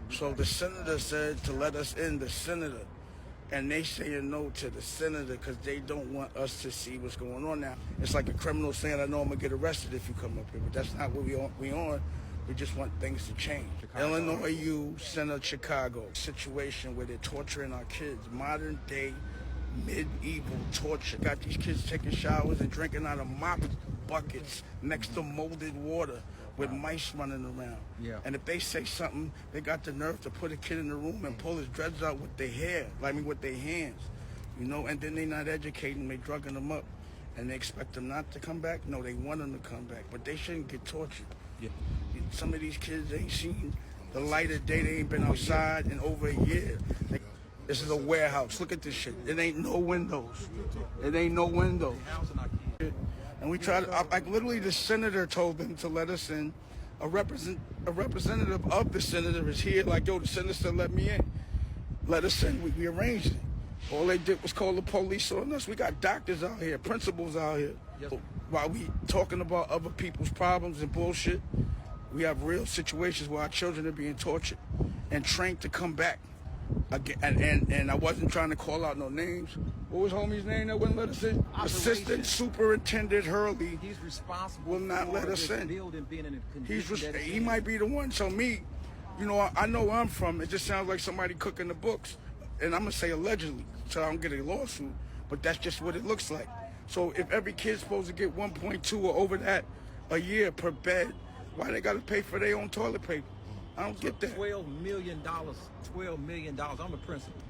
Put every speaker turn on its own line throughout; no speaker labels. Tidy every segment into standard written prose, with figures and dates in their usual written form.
So the senator said to let us in, the senator. And they saying no to the senator because they don't want us to see what's going on now. It's like a criminal saying, I know I'm going to get arrested if you come up here, but that's not what we on. We just want things to change. Illinois U, Center, Chicago, situation where they're torturing our kids, modern day, medieval torture. Got these kids taking showers and drinking out of mop buckets next to molded water with mice running around.
Yeah.
And if they say something, they got the nerve to put a kid in the room and pull his dreads out with their hair, with their hands, and then they not educating, they drugging them up. And they expect them not to come back? No, they want them to come back, but they shouldn't get tortured.
Yeah.
Some of these kids ain't seen the light of day, they ain't been outside in over a year. This is a warehouse, look at this shit. It ain't no windows. It ain't no windows. And we tried, like literally the senator told them to let us in. A representative of the senator is here, like, yo, the senator said let me in. Let us in, we arranged it. All they did was call the police on us. We got doctors out here, principals out here.
Yes.
While we talking about other people's problems and bullshit, we have real situations where our children are being tortured and trained to come back. Again, and I wasn't trying to call out no names. What was homie's name that wouldn't let us in? Assistant Superintendent Hurley.
He's responsible.
Will not
for
let us in.
Building being in a condition
He might be the one. So me, I know where I'm from. It just sounds like somebody cooking the books, and I'm gonna say allegedly, so I don't get a lawsuit. But that's just what it looks like. So if every kid's supposed to get 1.2 or over that a year per bed, why they gotta pay for their own toilet paper? I don't get that.
$12 million. $12 million. I'm the principal.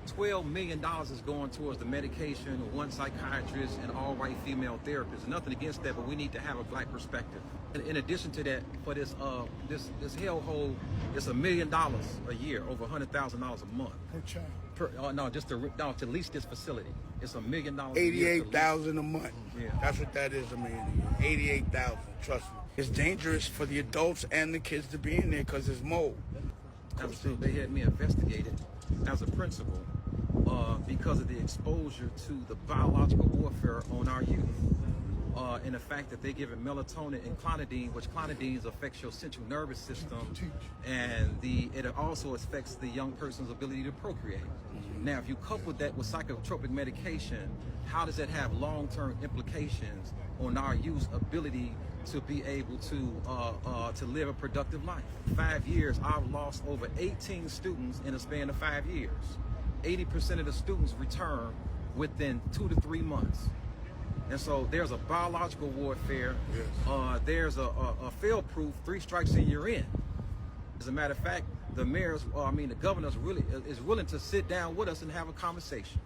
$12 million is going towards the medication of one psychiatrist and all white female therapists. Nothing against that, but we need to have a black perspective. In addition to that, for this hellhole, it's $1 million a year, over $100,000 a month
Per child.
To lease this facility. It's $1 million.
$88,000 a month.
Yeah,
that's what that is. $88,000. Trust me. It's dangerous for the adults and the kids to be in there because it's mold.
They had me investigated as a principal because of the exposure to the biological warfare on our youth. And the fact that they're giving melatonin and clonidine, which clonidine affects your central nervous system, and it also affects the young person's ability to procreate. Now, if you couple that with psychotropic medication, how does that have long-term implications on our youth's ability to be able to live a productive life? 5 years, I've lost over 18 students in a span of 5 years. 80% of the students return within 2 to 3 months. And so there's a biological warfare. Yes. There's a fail-proof 3 strikes and you're in. As a matter of fact, the governor's is willing to sit down with us and have a conversation.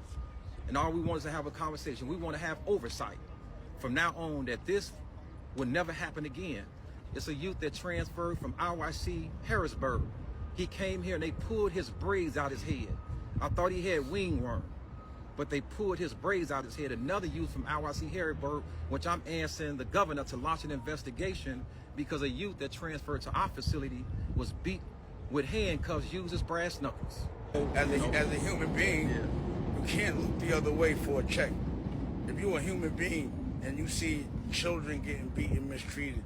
And all we want is to have a conversation. We want to have oversight from now on that this will never happen again. It's a youth that transferred from RYC Harrisburg. He came here and they pulled his braids out his head. I thought he had wingworm, but they pulled his braids out his head. Another youth from RYC Harrisburg, which I'm asking the governor to launch an investigation because a youth that transferred to our facility was beat with handcuffs, uses brass knuckles.
As a human being, you can't look the other way for a check. If you're a human being and you see children getting beaten, mistreated,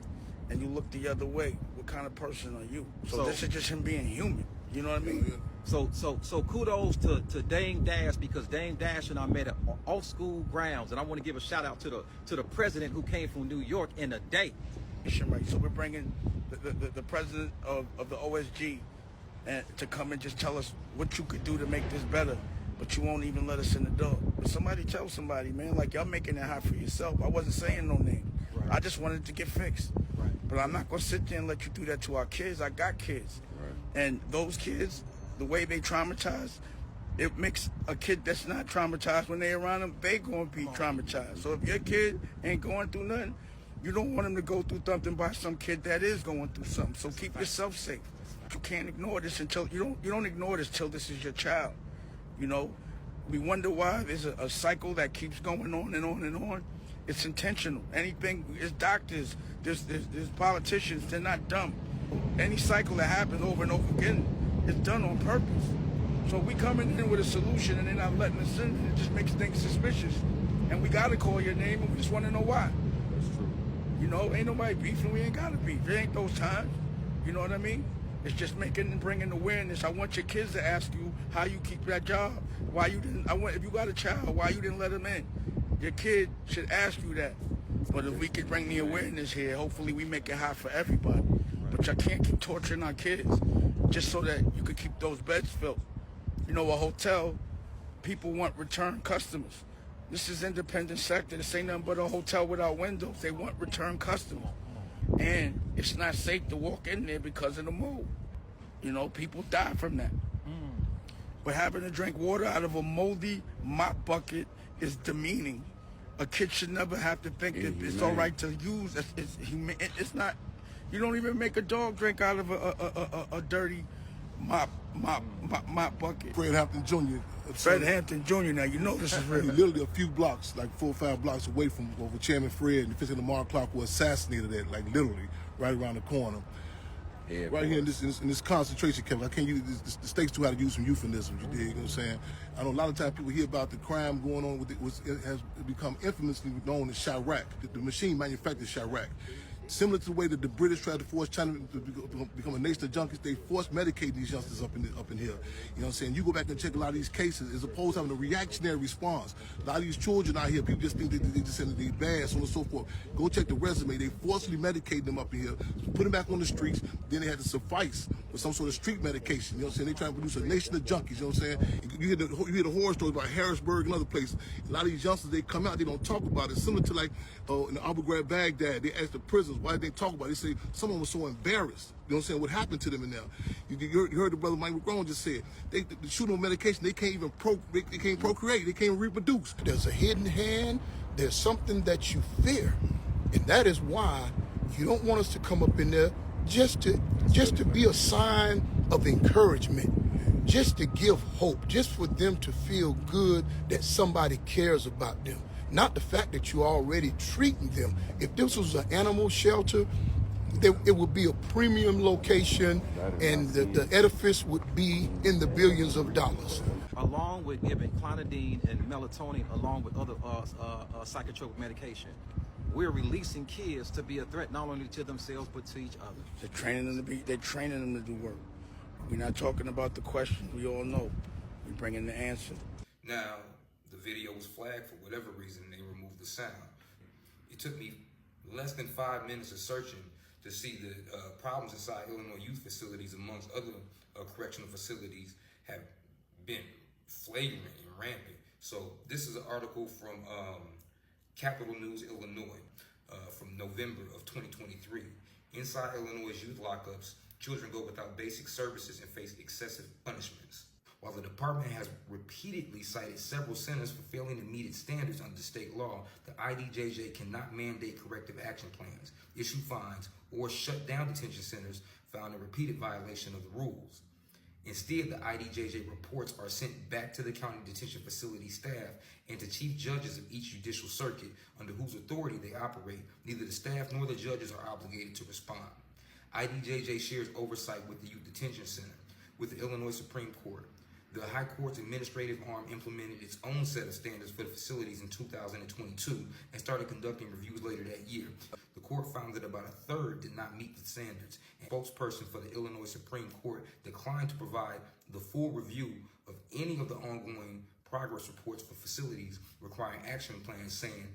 and you look the other way, what kind of person are you? So this is just him being human. You know what I mean?
So kudos to Dame Dash, because Dame Dash and I met at off school grounds, and I want to give a shout out to the president who came from New York in a day.
Right. So we're bringing the president of the OSG and to come and just tell us what you could do to make this better, but you won't even let us in the door. But somebody tell somebody, man, like y'all making it hot for yourself. I wasn't saying no name. Right. I just wanted to get fixed. Right. But I'm not gonna sit there and let you do that to our kids. I got kids. Right. And those kids, the way they traumatize, it makes a kid that's not traumatized when they around them, they gonna be traumatized. So if your kid ain't going through nothing, you don't want him to go through something by some kid that is going through something. So keep yourself safe. You can't ignore this until you don't ignore this till this is your child. We wonder why there's a cycle that keeps going on and on and on. It's intentional. Anything, it's doctors, there's politicians, they're not dumb. Any cycle that happens over and over again is done on purpose. So we coming in with a solution and they're not letting us in, and it just makes things suspicious. And we gotta call your name and we just wanna know why.
That's true.
Ain't nobody beefing, we ain't gotta beef. There ain't those times. You know what I mean? It's just making and bringing awareness. I want your kids to ask you how you keep that job. Why you didn't? If you got a child, why you didn't let them in? Your kid should ask you that. But if we could bring the awareness here, hopefully we make it hot for everybody. But y'all can't keep torturing our kids just so that you could keep those beds filled. You know, a hotel, people want return customers. This is independent sector. This ain't nothing but a hotel without windows. They want return customers. And it's not safe to walk in there because of the mold. You know, people die from that. But having to drink water out of a moldy mop bucket is demeaning. A kid should never have to think that it's all right to use. It's not. You don't even make a dog drink out of a dirty mop bucket.
Fred Hampton Jr.
Fred Hampton Jr. Now you know this is real.
Literally a few blocks, like 4 or 5 blocks away from where Chairman Fred and the 15th Lamar Clark were assassinated at, like literally right around the corner. Yeah, right here in this concentration camp. I can't use the states too how to use some euphemisms. You dig? You know what I'm saying? I know a lot of times people hear about the crime going on with it has become infamously known as Chirac. The machine manufactured Chirac. Similar to the way that the British tried to force China to become a nation of junkies, they forced medicate these youngsters up in here. You know what I'm saying? You go back and check a lot of these cases, as opposed to having a reactionary response. A lot of these children out here, people just think they just send these bad, so on and so forth. Go check the resume. They forcibly medicate them up in here, put them back on the streets. Then they had to suffice with some sort of street medication. You know what I'm saying? They trying to produce a nation of junkies. You know what I'm saying? You hear the horror stories about Harrisburg and other places. A lot of these youngsters, they come out, they don't talk about it. Similar to like in Abu Ghraib, Baghdad, they asked the prisoners why did they talk about it. They say someone was so embarrassed. You know what I'm saying? What happened to them in there? You heard the brother Mike McGrone just said they shoot on medication. They can't even they can't procreate. They can't reproduce.
There's a hidden hand. There's something that you fear, and that is why you don't want us to come up in there just to be a sign of encouragement, just to give hope, just for them to feel good that somebody cares about them. Not the fact that you're already treating them. If this was an animal shelter, it would be a premium location, and the edifice would be in the billions of dollars.
Along with giving clonidine and melatonin, along with other psychotropic medication, we're releasing kids to be a threat not only to themselves but to each other.
They're training them to do work. We're not talking about the question. We all know. We're bringing the answer.
Now, the video was flagged for whatever reason. They removed the sound. It took me less than 5 minutes of searching to see the problems inside Illinois youth facilities, amongst other correctional facilities, have been flagrant and rampant. So this is an article from Capital News, Illinois, from November of 2023. Inside Illinois youth lockups, children go without basic services and face excessive punishments. While the department has repeatedly cited several centers for failing to meet its standards under state law, the IDJJ cannot mandate corrective action plans, issue fines, or shut down detention centers found in repeated violation of the rules. Instead, the IDJJ reports are sent back to the county detention facility staff and to chief judges of each judicial circuit under whose authority they operate. Neither the staff nor the judges are obligated to respond. IDJJ shares oversight with the Youth Detention Center, with the Illinois Supreme Court. The High Court's administrative arm implemented its own set of standards for the facilities in 2022 and started conducting reviews later that year. The court found that about a third did not meet the standards, and a spokesperson for the Illinois Supreme Court declined to provide the full review of any of the ongoing progress reports for facilities requiring action plans, saying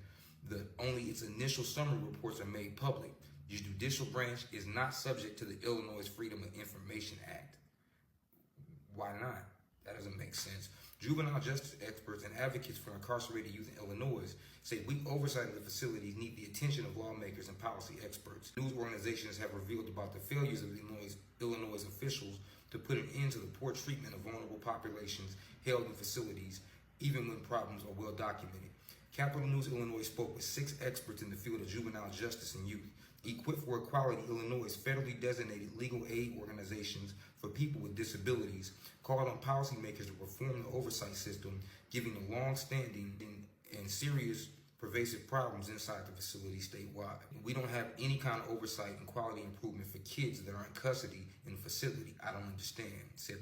that only its initial summary reports are made public. The judicial branch is not subject to the Illinois Freedom of Information Act. Why not? That doesn't make sense. Juvenile justice experts and advocates for incarcerated youth in Illinois say weak oversight of the facilities need the attention of lawmakers and policy experts. News organizations have revealed about the failures of Illinois officials to put an end to the poor treatment of vulnerable populations held in facilities, even when problems are well documented. Capital News Illinois spoke with 6 experts in the field of juvenile justice and youth. Equip for Equality Illinois' federally designated legal aid organizations for people with disabilities called on policymakers to reform the oversight system, given the long-standing and serious pervasive problems inside the facility statewide. We don't have any kind of oversight and quality improvement for kids that are in custody in the facility. I don't understand, said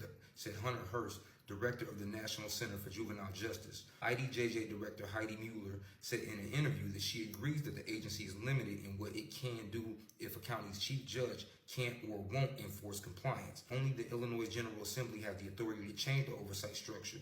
Hunter Hurst, director of the National Center for Juvenile Justice. IDJJ Director Heidi Mueller said in an interview that she agrees that the agency is limited in what it can do if a county's chief judge can't or won't enforce compliance. Only the Illinois General Assembly has the authority to change the oversight structure.